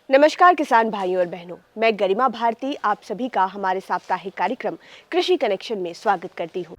नमस्कार किसान भाइयों और बहनों, मैं गरिमा भारती आप सभी का हमारे साप्ताहिक कार्यक्रम कृषि कनेक्शन में स्वागत करती हूँ।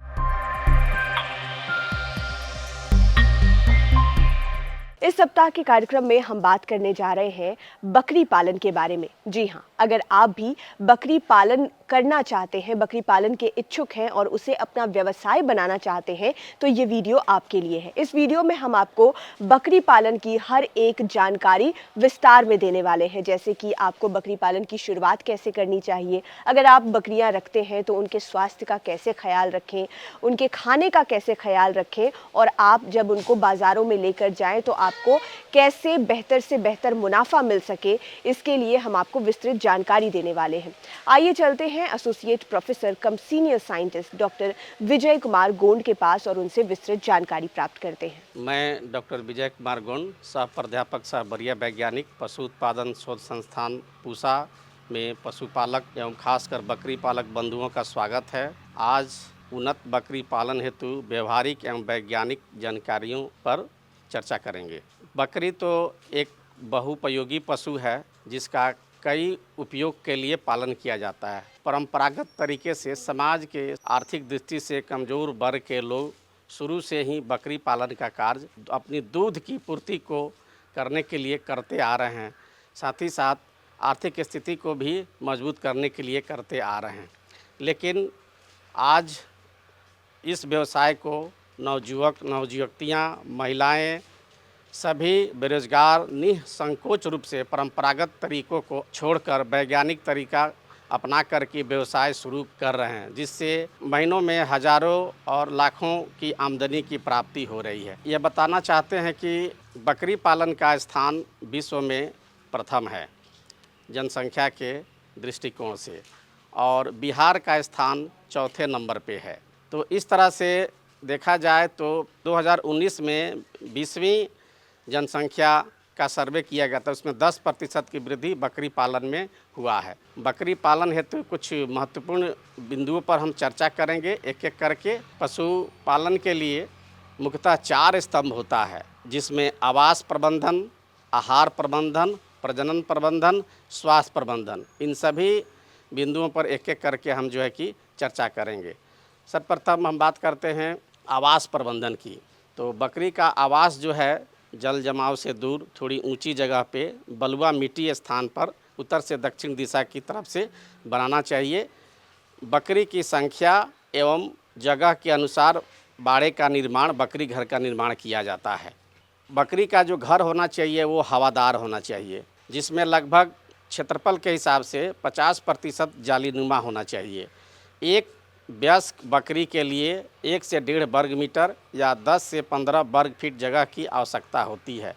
इस सप्ताह के कार्यक्रम में हम बात करने जा रहे हैं बकरी पालन के बारे में। जी हाँ, अगर आप भी बकरी पालन करना चाहते हैं, बकरी पालन के इच्छुक हैं और उसे अपना व्यवसाय बनाना चाहते हैं, तो ये वीडियो आपके लिए है। इस वीडियो में हम आपको बकरी पालन की हर एक जानकारी विस्तार में देने वाले हैं, जैसे कि आपको बकरी पालन की शुरुआत कैसे करनी चाहिए, अगर आप बकरियां रखते हैं तो उनके स्वास्थ्य का कैसे ख्याल रखें, उनके खाने का कैसे ख्याल रखें, और आप जब उनको बाज़ारों में लेकर जाएं तो आपको कैसे बेहतर से बेहतर मुनाफा मिल सके, इसके लिए हम आपको विस्तृत जानकारी देने वाले हैं। आइए चलते हैं एसोसिएट प्रोफेसर कम senior scientist doctor Vijay Kumar Gond के पास और उनसे विस्तृत जानकारी प्राप्त करते हैं। मैं डॉक्टर विजय कुमार गोंड, सह प्राध्यापक सह वरीय वैज्ञानिक, पशु उत्पादन शोध संस्थान पूसा में पशुपालक एवं खासकर बकरी पालक बंधुओं का स्वागत है। आज उन्नत बकरी पालन हेतु व्यवहारिक एवं वैज्ञानिक जानकारियों पर चर्चा करेंगे। बकरी तो एक बहुपयोगी पशु है जिसका कई उपयोग के लिए पालन किया जाता है। परंपरागत तरीके से समाज के आर्थिक दृष्टि से कमज़ोर वर्ग के लोग शुरू से ही बकरी पालन का कार्य अपनी दूध की पूर्ति को करने के लिए करते आ रहे हैं, साथ ही साथ आर्थिक स्थिति को भी मजबूत करने के लिए करते आ रहे हैं। लेकिन आज इस व्यवसाय को नवयुवक नवयुवतियाँ, महिलाएं सभी बेरोजगार निसंकोच रूप से परंपरागत तरीकों को छोड़कर वैज्ञानिक तरीका अपना कर के व्यवसाय शुरू कर रहे हैं, जिससे महीनों में हजारों और लाखों की आमदनी की प्राप्ति हो रही है। यह बताना चाहते हैं कि बकरी पालन का स्थान विश्व में प्रथम है जनसंख्या के दृष्टिकोण से, और बिहार का स्थान चौथे नंबर पे है। तो इस तरह से देखा जाए तो 2019 में 20वीं जनसंख्या का सर्वे किया गया था, उसमें 10% की वृद्धि बकरी पालन में हुआ है। बकरी पालन हेतु कुछ महत्वपूर्ण बिंदुओं पर हम चर्चा करेंगे एक एक करके। पशु पालन के लिए मुख्यतः 4 स्तंभ होता है, जिसमें आवास प्रबंधन, आहार प्रबंधन, प्रजनन प्रबंधन, स्वास्थ्य प्रबंधन, इन सभी बिंदुओं पर एक एक करके हम जो है कि चर्चा करेंगे। सर्वप्रथम हम बात करते हैं आवास प्रबंधन की। तो बकरी का आवास जो है जल जमाव से दूर, थोड़ी ऊंची जगह पे बलुआ मिट्टी स्थान पर उत्तर से दक्षिण दिशा की तरफ से बनाना चाहिए। बकरी की संख्या एवं जगह के अनुसार बाड़े का निर्माण, बकरी घर का निर्माण किया जाता है। बकरी का जो घर होना चाहिए वो हवादार होना चाहिए, जिसमें लगभग क्षेत्रफल के हिसाब से 50% जालीनुमा होना चाहिए। एक वयस्क बकरी के लिए 1 से 1.5 वर्ग मीटर या 10 से 15 वर्ग फीट जगह की आवश्यकता होती है।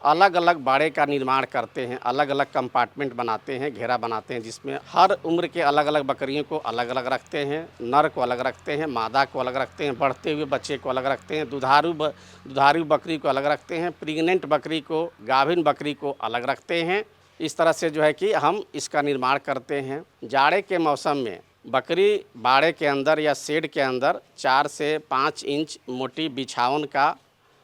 अलग अलग बाड़े का निर्माण करते हैं, अलग अलग कंपार्टमेंट बनाते हैं, घेरा बनाते हैं, जिसमें हर उम्र के अलग अलग बकरियों को अलग अलग रखते हैं। नर को अलग रखते हैं, मादा को अलग रखते हैं, बढ़ते हुए बच्चे को अलग रखते हैं, दुधारू बकरी को अलग रखते हैं, प्रेग्नेंट बकरी को, गाभिन बकरी को अलग रखते हैं। इस तरह से जो है कि हम इसका निर्माण करते हैं। जाड़े के मौसम में बकरी बाड़े के अंदर या शेड के अंदर 4 से 5 इंच मोटी बिछावन का,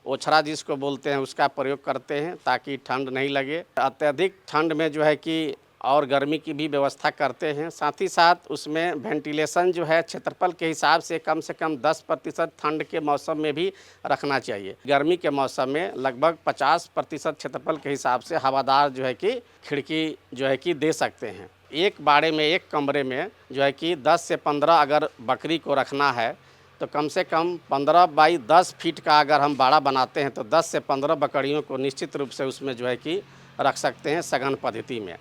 ओछरा जिसको बोलते हैं, उसका प्रयोग करते हैं ताकि ठंड नहीं लगे। अत्यधिक ठंड में जो है कि और गर्मी की भी व्यवस्था करते हैं। साथ ही साथ उसमें वेंटिलेशन जो है क्षेत्रफल के हिसाब से कम 10% ठंड के मौसम में भी रखना चाहिए। गर्मी के मौसम में लगभग 50% क्षेत्रफल के हिसाब से हवादार जो है कि खिड़की जो है कि दे सकते हैं। एक बाड़े में, एक कमरे में जो है कि 10 से 15 अगर बकरी को रखना है तो कम से कम 15 बाई 10 फीट का अगर हम बाड़ा बनाते हैं तो 10 से 15 बकरियों को निश्चित रूप से उसमें जो है कि रख सकते हैं सघन पद्धति में।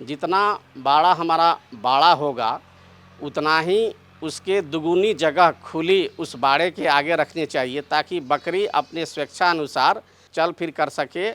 जितना बाड़ा हमारा बाड़ा होगा उतना ही उसके दुगुनी जगह खुली उस बाड़े के आगे रखनी चाहिए, ताकि बकरी अपने स्वेच्छानुसार चल फिर कर सके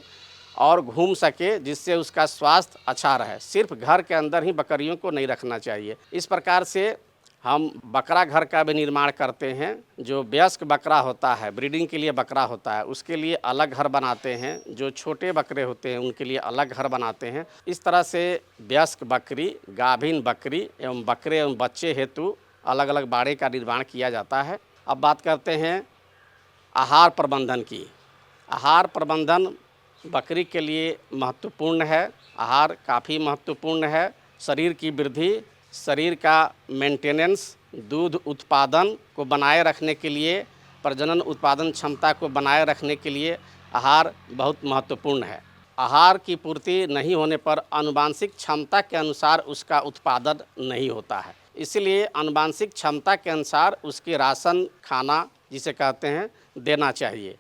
और घूम सके, जिससे उसका स्वास्थ्य अच्छा रहे। सिर्फ घर के अंदर ही बकरियों को नहीं रखना चाहिए। इस प्रकार से हम बकरा घर का भी निर्माण करते हैं। जो वयस्क बकरा होता है, ब्रीडिंग के लिए बकरा होता है, उसके लिए अलग घर बनाते हैं। जो छोटे बकरे होते हैं उनके लिए अलग घर बनाते हैं। इस तरह से वयस्क बकरी, गाभिन बकरी एवं बकरे एवं बच्चे हेतु अलग अलग बाड़े का निर्माण किया जाता है। अब बात करते हैं आहार प्रबंधन की। आहार प्रबंधन बकरी के लिए महत्वपूर्ण है। आहार काफ़ी महत्वपूर्ण है। शरीर की वृद्धि, शरीर का मेंटेनेंस, दूध उत्पादन को बनाए रखने के लिए, प्रजनन उत्पादन क्षमता को बनाए रखने के लिए आहार बहुत महत्वपूर्ण है। आहार की पूर्ति नहीं होने पर आनुवांशिक क्षमता के अनुसार उसका उत्पादन नहीं होता है। इसलिए आनुवांशिक क्षमता के अनुसार उसके राशन खाना जिसे कहते हैं देना चाहिए।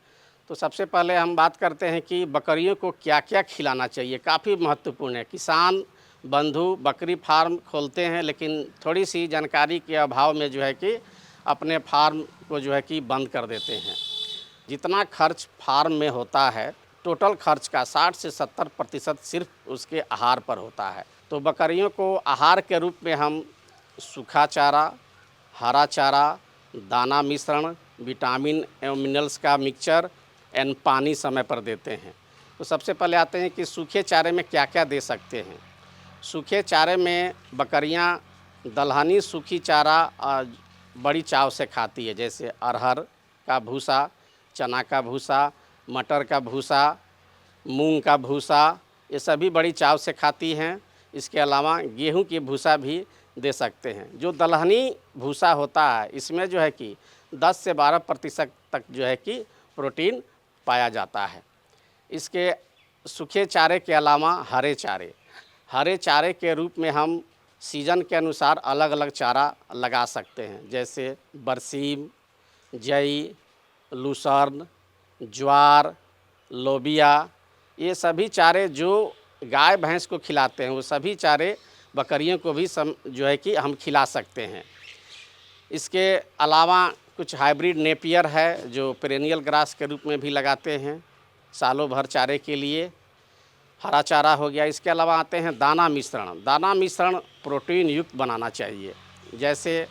तो सबसे पहले हम बात करते हैं कि बकरियों को क्या क्या खिलाना चाहिए। काफ़ी महत्वपूर्ण है। किसान बंधु बकरी फार्म खोलते हैं, लेकिन थोड़ी सी जानकारी के अभाव में जो है कि अपने फार्म को जो है कि बंद कर देते हैं। जितना खर्च फार्म में होता है, टोटल खर्च का 60 से 70% सिर्फ उसके आहार पर होता है। तो बकरियों को आहार के रूप में हम सूखा चारा, हरा चारा, दाना मिश्रण, विटामिन एवं मिनरल्स का मिक्सचर एंड पानी समय पर देते हैं। तो सबसे पहले आते हैं कि सूखे चारे में क्या क्या दे सकते हैं। सूखे चारे में बकरियां दलहनी सूखी चारा बड़ी चाव से खाती है, जैसे अरहर का भूसा, चना का भूसा, मटर का भूसा, मूंग का भूसा, ये सभी बड़ी चाव से खाती हैं। इसके अलावा गेहूं की भूसा भी दे सकते हैं। जो दलहनी भूसा होता है, इसमें जो है कि 10 से 12% तक जो है कि प्रोटीन पाया जाता है। इसके सूखे चारे के अलावा हरे चारे के रूप में हम सीजन के अनुसार अलग अलग चारा लगा सकते हैं, जैसे बरसीम, जई, लूसर्न, ज्वार, लोबिया। ये सभी चारे जो गाय भैंस को खिलाते हैं, वो सभी चारे बकरियों को भी जो है कि हम खिला सकते हैं। इसके अलावा कुछ हाइब्रिड नेपियर है जो पेरेनियल ग्रास के रूप में भी लगाते हैं सालों भर चारे के लिए। हरा चारा हो गया। इसके अलावा आते हैं दाना मिश्रण। दाना मिश्रण प्रोटीन युक्त बनाना चाहिए, जैसे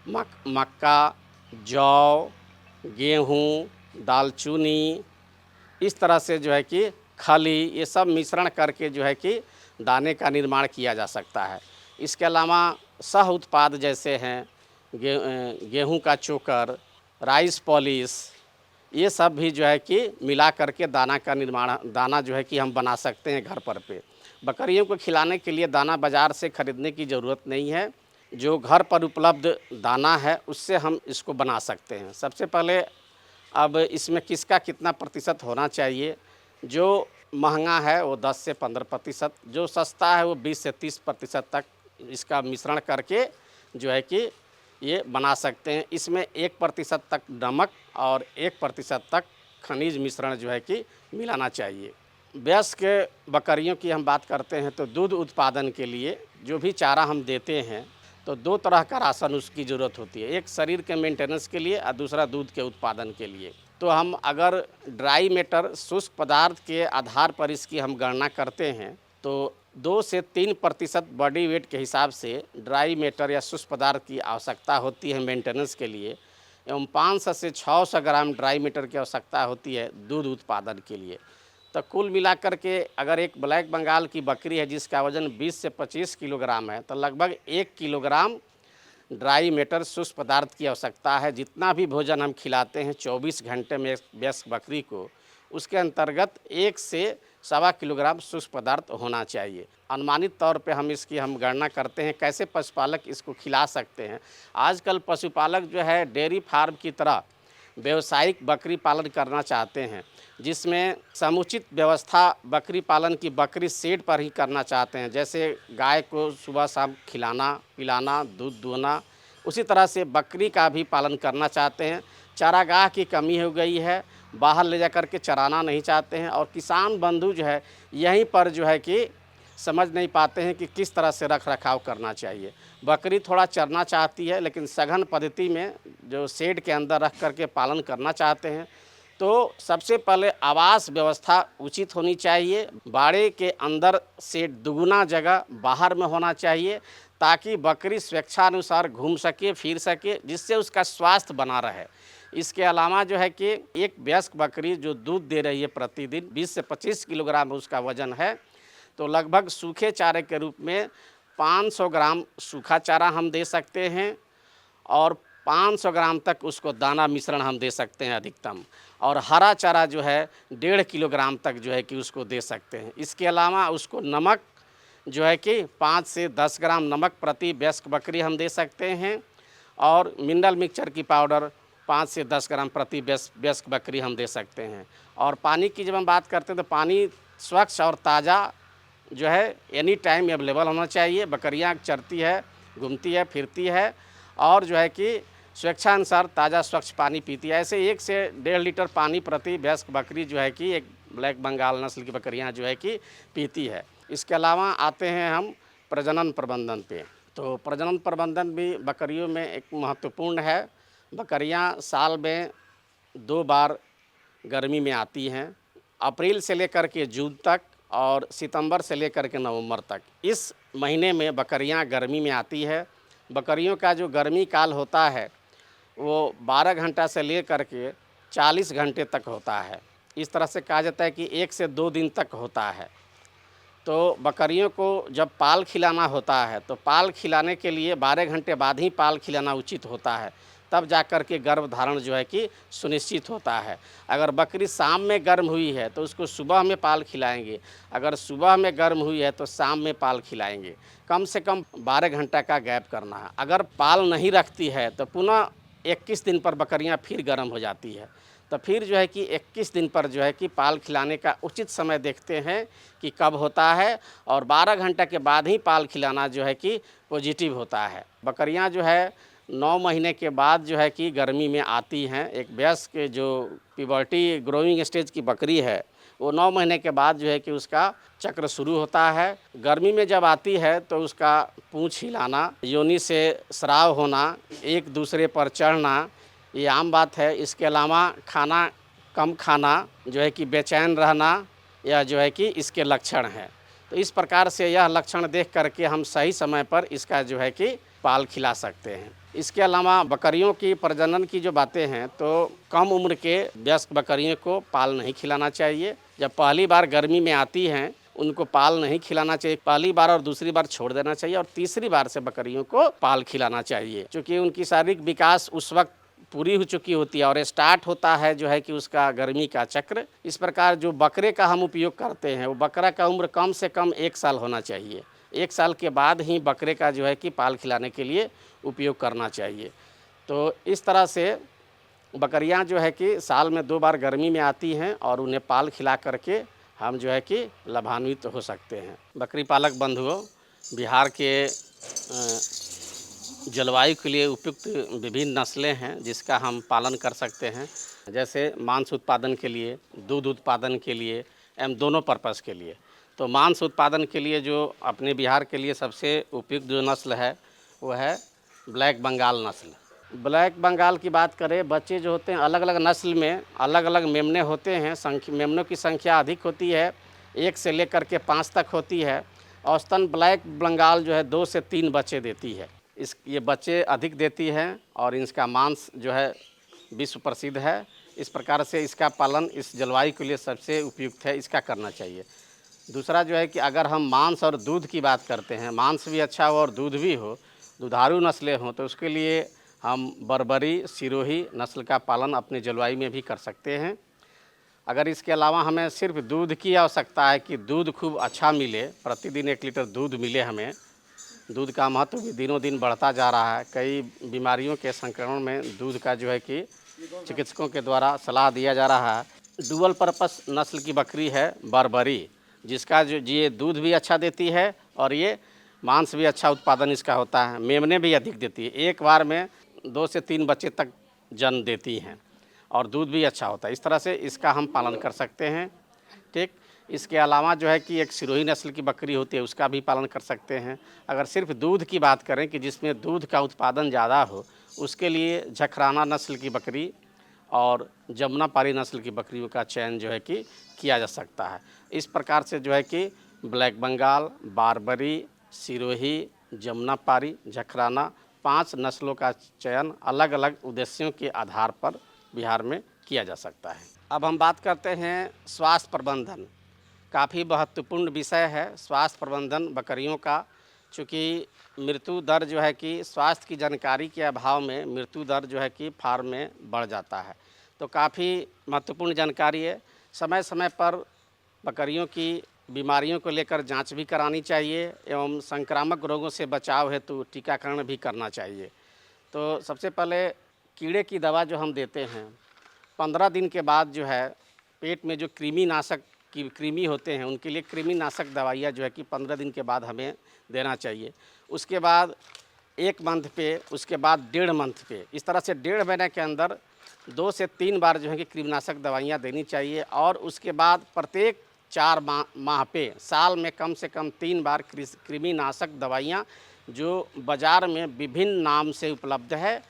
मक्का, जौ, गेहूँ, दालचीनी, इस तरह से जो है कि खली, ये सब मिश्रण करके जो है कि दाने का निर्माण किया जा सकता है। इसके अलावा सह उत्पाद जैसे हैं गेहूं का चोकर, राइस पॉलिश, ये सब भी जो है कि मिला करके दाना जो है कि हम बना सकते हैं घर पर पे। बकरियों को खिलाने के लिए दाना बाज़ार से ख़रीदने की ज़रूरत नहीं है। जो घर पर उपलब्ध दाना है उससे हम इसको बना सकते हैं। सबसे पहले अब इसमें किसका कितना प्रतिशत होना चाहिए। जो महंगा है वो 10 से 15%, जो सस्ता है वो 20 से 30% तक इसका मिश्रण करके जो है कि ये बना सकते हैं। इसमें 1% तक नमक और 1% तक खनिज मिश्रण जो है कि मिलाना चाहिए। वयस्क बकरियों की हम बात करते हैं तो दूध उत्पादन के लिए जो भी चारा हम देते हैं, तो 2 तरह का राशन उसकी ज़रूरत होती है। एक शरीर के मेंटेनेंस के लिए और दूसरा दूध के उत्पादन के लिए। तो हम अगर ड्राई मैटर शुष्क पदार्थ के आधार पर इसकी हम गणना करते हैं तो 2 से 3% बॉडी वेट के हिसाब से ड्राई मैटर या शुष्क पदार्थ की आवश्यकता होती है मेंटेनेंस के लिए, एवं 500 से 600 ग्राम ड्राई मैटर की आवश्यकता होती है दूध उत्पादन के लिए। तो कुल मिलाकर के अगर एक ब्लैक बंगाल की बकरी है जिसका वज़न 20 से 25 किलोग्राम है, तो लगभग 1 किलोग्राम ड्राई मैटर शुष्क पदार्थ की आवश्यकता है। जितना भी भोजन हम खिलाते हैं 24 घंटे में वयस्क बकरी को, उसके अंतर्गत 1 से 1.25 किलोग्राम शुष्क पदार्थ होना चाहिए। अनुमानित तौर पे हम गणना करते हैं कैसे पशुपालक इसको खिला सकते हैं। आजकल पशुपालक जो है डेयरी फार्म की तरह व्यावसायिक बकरी पालन करना चाहते हैं, जिसमें समुचित व्यवस्था बकरी पालन की बकरी शेड पर ही करना चाहते हैं। जैसे गाय को सुबह शाम खिलाना पिलाना, दूध दुहना, उसी तरह से बकरी का भी पालन करना चाहते हैं। चारागाह की कमी हो गई है, बाहर ले जा कर के चराना नहीं चाहते हैं, और किसान बंधु जो है यहीं पर जो है कि समझ नहीं पाते हैं कि किस तरह से रख रखाव करना चाहिए। बकरी थोड़ा चरना चाहती है, लेकिन सघन पद्धति में जो शेड के अंदर रख करके पालन करना चाहते हैं। तो सबसे पहले आवास व्यवस्था उचित होनी चाहिए। बाड़े के अंदर से दुगुना जगह बाहर में होना चाहिए, ताकि बकरी स्वेच्छानुसार घूम सके फिर सके, जिससे उसका स्वास्थ्य बना रहे। इसके अलावा जो है कि एक वयस्क बकरी जो दूध दे रही है प्रतिदिन 20 से 25 किलोग्राम उसका वजन है, तो लगभग सूखे चारे के रूप में 500 ग्राम सूखा चारा हम दे सकते हैं, और 500 ग्राम तक उसको दाना मिश्रण हम दे सकते हैं अधिकतम, और हरा चारा जो है 1.5 किलोग्राम तक जो है कि उसको दे सकते हैं। इसके अलावा उसको नमक जो है कि 5 से 10 ग्राम नमक प्रति वयस्क बकरी हम दे सकते हैं, और मिनरल मिक्सचर की पाउडर 5 से 10 ग्राम प्रति वयस्क बकरी हम दे सकते हैं। और पानी की जब हम बात करते हैं तो पानी स्वच्छ और ताज़ा जो है एनी टाइम अवेलेबल होना चाहिए। बकरियां चरती है, घूमती है, फिरती है, और जो है कि स्वेच्छानुसार ताज़ा स्वच्छ पानी पीती है। ऐसे 1 से 1.5 लीटर पानी प्रति वयस्क बकरी जो है कि एक ब्लैक बंगाल नस्ल की बकरियां जो है कि पीती है। इसके अलावा आते हैं हम प्रजनन प्रबंधन पे। तो प्रजनन प्रबंधन भी बकरियों में एक महत्वपूर्ण है। बकरियां साल में 2 बार गर्मी में आती हैं, अप्रैल से लेकर के जून तक और सितंबर से लेकर के नवंबर तक। इस महीने में बकरियां गर्मी में आती है। बकरियों का जो गर्मी काल होता है वो 12 घंटा से लेकर के 40 घंटे तक होता है। इस तरह से कहा जाता है कि 1 से 2 दिन तक होता है। तो बकरियों को जब पाल खिलाना होता है तो पाल खिलाने के लिए 12 घंटे बाद ही पाल खिलाना उचित होता है, तब जाकर के गर्भधारण जो है कि सुनिश्चित होता है। अगर बकरी शाम में गर्म हुई है तो उसको सुबह में पाल खिलाएंगे, अगर सुबह में गर्म हुई है तो शाम में पाल खिलाएंगे। कम से कम 12 घंटा का गैप करना है। अगर पाल नहीं रखती है तो पुनः 21 दिन पर बकरियां फिर गर्म हो जाती है, तो फिर जो है कि 21 दिन पर जो है कि पाल खिलाने का उचित समय देखते हैं कि कब होता है, और 12 घंटा के बाद ही पाल खिलाना जो है कि पॉजिटिव होता है। बकरियां जो है 9 महीने के बाद जो है कि गर्मी में आती हैं। एक वयस्क जो प्यूबर्टी ग्रोइंग स्टेज की बकरी है वो 9 महीने के बाद जो है कि उसका चक्र शुरू होता है। गर्मी में जब आती है तो उसका पूँछ हिलाना, योनि से स्राव होना, एक दूसरे पर चढ़ना, ये आम बात है। इसके अलावा खाना कम खाना, जो है कि बेचैन रहना, यह जो है कि इसके लक्षण हैं। तो इस प्रकार से यह लक्षण देख करके हम सही समय पर इसका जो है कि पाल खिला सकते हैं। इसके अलावा बकरियों की प्रजनन की जो बातें हैं तो कम उम्र के वयस्क बकरियों को पाल नहीं खिलाना चाहिए। जब पहली बार गर्मी में आती हैं उनको पाल नहीं खिलाना चाहिए। पहली बार और दूसरी बार छोड़ देना चाहिए, और तीसरी बार से बकरियों को पाल खिलाना चाहिए, क्योंकि उनकी शारीरिक विकास उस वक्त पूरी हो चुकी होती है और स्टार्ट होता है जो है कि उसका गर्मी का चक्र। इस प्रकार जो बकरे का हम उपयोग करते हैं वो बकरा का उम्र कम से कम 1 साल होना चाहिए। 1 साल के बाद ही बकरे का जो है कि पाल खिलाने के लिए उपयोग करना चाहिए। तो इस तरह से बकरियां जो है कि साल में 2 बार गर्मी में आती हैं, और उन्हें पाल खिला करके हम जो है कि लाभान्वित हो सकते हैं। बकरी पालक बंधुओं, बिहार के जलवायु के लिए उपयुक्त विभिन्न नस्लें हैं जिसका हम पालन कर सकते हैं, जैसे मांस उत्पादन के लिए, दूध उत्पादन के लिए एवं दोनों पर्पज़ के लिए। तो मांस उत्पादन के लिए जो अपने बिहार के लिए सबसे उपयुक्त जो नस्ल है वो है ब्लैक बंगाल नस्ल। ब्लैक बंगाल की बात करें, बच्चे जो होते हैं अलग अलग नस्ल में अलग अलग मेमने होते हैं। मेमनों की संख्या अधिक होती है, 1 से लेकर के 5 तक होती है। औसतन ब्लैक बंगाल जो है 2 से 3 बच्चे देती है। ये बच्चे अधिक देती है और इसका मांस जो है विश्व प्रसिद्ध है। इस प्रकार से इसका पालन इस जलवायु के लिए सबसे उपयुक्त है, इसका करना चाहिए। दूसरा जो है कि अगर हम मांस और दूध की बात करते हैं, मांस भी अच्छा हो और दूध भी हो, दुधारू नस्लें हों, तो उसके लिए हम बर्बरी, सिरोही नस्ल का पालन अपने जलवायु में भी कर सकते हैं। अगर इसके अलावा हमें सिर्फ दूध की आवश्यकता है कि दूध खूब अच्छा मिले, प्रतिदिन 1 लीटर दूध मिले हमें, दूध का महत्व भी दिनों दिन बढ़ता जा रहा है। कई बीमारियों के संक्रमण में दूध का जो है कि चिकित्सकों के द्वारा सलाह दिया जा रहा है। डुअल पर्पस नस्ल की बकरी है बर्बरी, जिसका जो ये दूध भी अच्छा देती है और ये मांस भी अच्छा उत्पादन इसका होता है। मेमने भी अधिक देती है, एक बार में 2 से 3 बच्चे तक जन्म देती हैं, और दूध भी अच्छा होता है। इस तरह से इसका हम पालन कर सकते हैं। ठीक, इसके अलावा जो है कि एक सिरोही नस्ल की बकरी होती है, उसका भी पालन कर सकते हैं। अगर सिर्फ दूध की बात करें कि जिसमें दूध का उत्पादन ज़्यादा हो, उसके लिए झखराना नस्ल की बकरी और जमुनापारी नस्ल की बकरियों का चयन जो है कि किया जा सकता है। इस प्रकार से जो है कि ब्लैक बंगाल, बारबरी, सिरोही, जमुनापारी, झखराना 5 नस्लों का चयन अलग अलग उद्देश्यों के आधार पर बिहार में किया जा सकता है। अब हम बात करते हैं स्वास्थ्य प्रबंधन। काफ़ी महत्वपूर्ण विषय है स्वास्थ्य प्रबंधन बकरियों का। चूँकि मृत्यु दर जो है कि स्वास्थ्य की जानकारी के अभाव में मृत्यु दर जो है कि फार्म में बढ़ जाता है। तो काफ़ी महत्वपूर्ण जानकारी है। समय समय पर बकरियों की बीमारियों को लेकर जांच भी करानी चाहिए एवं संक्रामक रोगों से बचाव हेतु टीकाकरण भी करना चाहिए। तो सबसे पहले कीड़े की दवा जो हम देते हैं 15 दिन के बाद जो है पेट में जो कृमिनाशक की कृमि होते हैं उनके लिए कृमिनाशक दवाइयाँ जो है कि 15 दिन के बाद हमें देना चाहिए। उसके बाद 1 मंथ पे, उसके बाद 1.5 मंथ पे, इस तरह से 1.5 महीने के अंदर 2 से 3 बार जो है कि कृमिनाशक दवाइयाँ देनी चाहिए। और उसके बाद प्रत्येक 4 माह पे साल में कम से कम 3 बार कृमिनाशक दवाइयाँ जो बाज़ार में विभिन्न नाम से उपलब्ध है,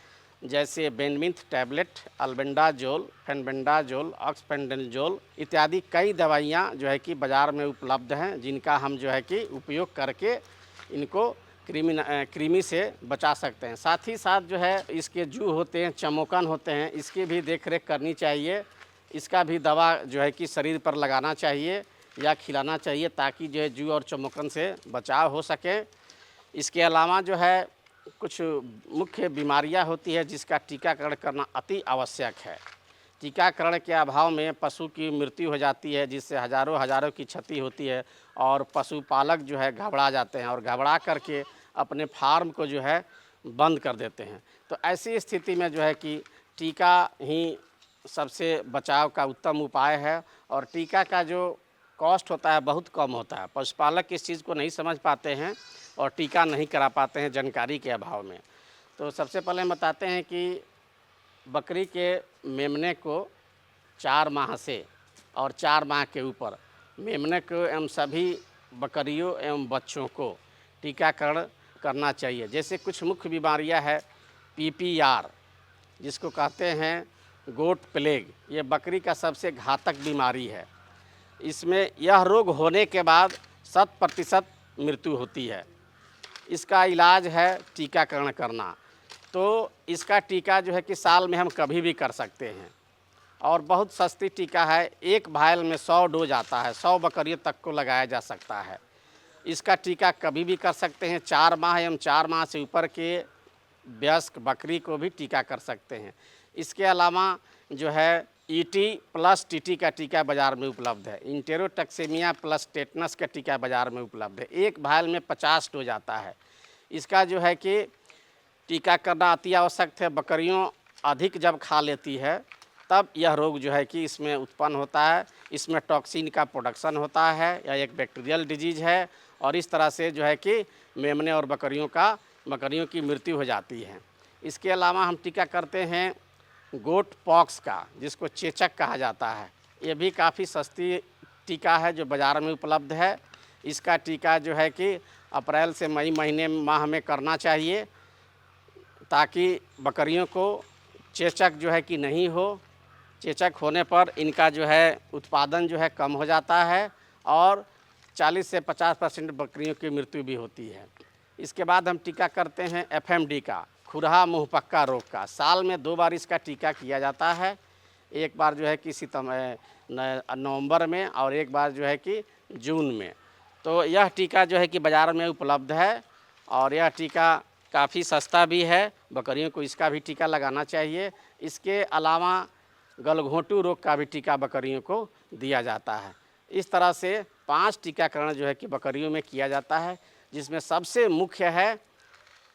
जैसे बेनमिंथ टैबलेट, अल्बेंडाजोल, फेनबेंडाजोल, ऑक्सपेंडाजोल इत्यादि कई दवाइयाँ जो है कि बाज़ार में उपलब्ध हैं, जिनका हम जो है कि उपयोग करके इनको कृमि से बचा सकते हैं। साथ ही साथ जो है इसके जू होते हैं, चमोकन होते हैं, इसकी भी देख रेख करनी चाहिए। इसका भी दवा जो है कि शरीर पर लगाना चाहिए या खिलाना चाहिए ताकि जो है जू और चमोकन से बचाव हो सके। इसके अलावा जो है कुछ मुख्य बीमारियां होती है जिसका टीकाकरण करना अति आवश्यक है। टीकाकरण के अभाव में पशु की मृत्यु हो जाती है, जिससे हज़ारों की क्षति होती है और पशुपालक जो है घबरा जाते हैं और घबरा करके अपने फार्म को जो है बंद कर देते हैं। तो ऐसी स्थिति में जो है कि टीका ही सबसे बचाव का उत्तम उपाय है और टीका का जो कॉस्ट होता है बहुत कम होता है। पशुपालक इस चीज़ को नहीं समझ पाते हैं और टीका नहीं करा पाते हैं जानकारी के अभाव में। तो सबसे पहले हम बताते हैं कि बकरी के मेमने को 4 माह से और 4 माह के ऊपर मेमने को एवं सभी बकरियों एवं बच्चों को टीकाकरण करना चाहिए। जैसे कुछ मुख्य बीमारियां है PPR, जिसको कहते हैं गोट प्लेग, ये बकरी का सबसे घातक बीमारी है। इसमें यह रोग होने के बाद 100% मृत्यु होती है। इसका इलाज है टीकाकरण करना। तो इसका टीका जो है कि साल में हम कभी भी कर सकते हैं और बहुत सस्ती टीका है। एक वायल में 100 डोज आता है, 100 बकरियों तक को लगाया जा सकता है। इसका टीका कभी भी कर सकते हैं। 4 माह एवं 4 माह से ऊपर के वयस्क बकरी को भी टीका कर सकते हैं। इसके अलावा जो है ET प्लस TT का टीका बाज़ार में उपलब्ध है। इंटेरोटॉक्सेमिया प्लस टेटनस का टीका बाज़ार में उपलब्ध है। एक वायल में 50 डोज आता है। इसका जो है कि टीका करना अति आवश्यक है। बकरियों अधिक जब खा लेती है तब यह रोग जो है कि इसमें उत्पन्न होता है। इसमें टॉक्सिन का प्रोडक्शन होता है, यह एक बैक्टीरियल डिजीज़ है और इस तरह से जो है कि मेमने और बकरियों की मृत्यु हो जाती है। इसके अलावा हम टीका करते हैं गोट पॉक्स का, जिसको चेचक कहा जाता है। ये भी काफ़ी सस्ती टीका है जो बाज़ार में उपलब्ध है। इसका टीका जो है कि अप्रैल से मई महीने माह में करना चाहिए ताकि बकरियों को चेचक जो है कि नहीं हो। चेचक होने पर इनका जो है उत्पादन जो है कम हो जाता है और 40 से 50% बकरियों की मृत्यु भी होती है। इसके बाद हम टीका करते हैं FMD का, खुरहा मुंहपक्का रोग का। साल में 2 बार इसका टीका किया जाता है। एक बार जो है कि नवंबर में और एक बार जो है कि जून में। तो यह टीका जो है कि बाज़ार में उपलब्ध है और यह टीका काफ़ी सस्ता भी है। बकरियों को इसका भी टीका लगाना चाहिए। इसके अलावा गलघोंटू रोग का भी टीका बकरियों को दिया जाता है। इस तरह से 5 टीकाकरण जो है कि बकरियों में किया जाता है, जिसमें सबसे मुख्य है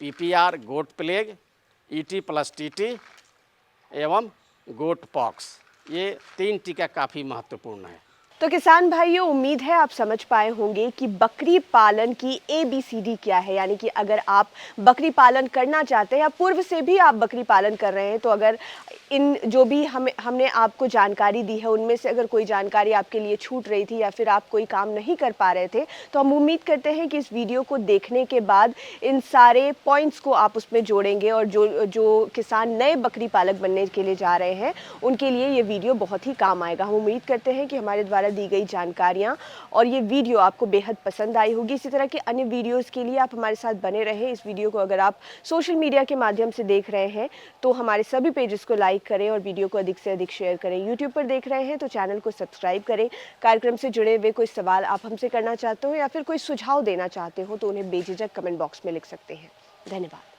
PPR गोट प्लेग, ET प्लस TT एवं गोट पॉक्स। ये 3 टीका काफ़ी महत्वपूर्ण है। तो किसान भाइयों, उम्मीद है आप समझ पाए होंगे कि बकरी पालन की ABCD क्या है। यानी कि अगर आप बकरी पालन करना चाहते हैं या पूर्व से भी आप बकरी पालन कर रहे हैं, तो अगर इन जो भी हमने आपको जानकारी दी है उनमें से अगर कोई जानकारी आपके लिए छूट रही थी या फिर आप कोई काम नहीं कर पा रहे थे, तो हम उम्मीद करते हैं कि इस वीडियो को देखने के बाद इन सारे पॉइंट्स को आप उसमें जोड़ेंगे और जो किसान नए बकरी पालक बनने के लिए जा रहे हैं उनके लिए ये वीडियो बहुत ही काम आएगा। हम उम्मीद करते हैं कि हमारे द्वारा दी गई जानकारियाँ और ये वीडियो आपको बेहद पसंद आई होगी। इसी तरह के अन्य वीडियोज़ के लिए आप हमारे साथ बने रहें। इस वीडियो को अगर आप सोशल मीडिया के माध्यम से देख रहे हैं तो हमारे सभी पेजेस को लाइक करें और वीडियो को अधिक से अधिक शेयर करें। यूट्यूब पर देख रहे हैं तो चैनल को सब्सक्राइब करें। कार्यक्रम से जुड़े हुए कोई सवाल आप हमसे करना चाहते हो या फिर कोई सुझाव देना चाहते हो तो उन्हें बेझिझक कमेंट बॉक्स में लिख सकते हैं। धन्यवाद।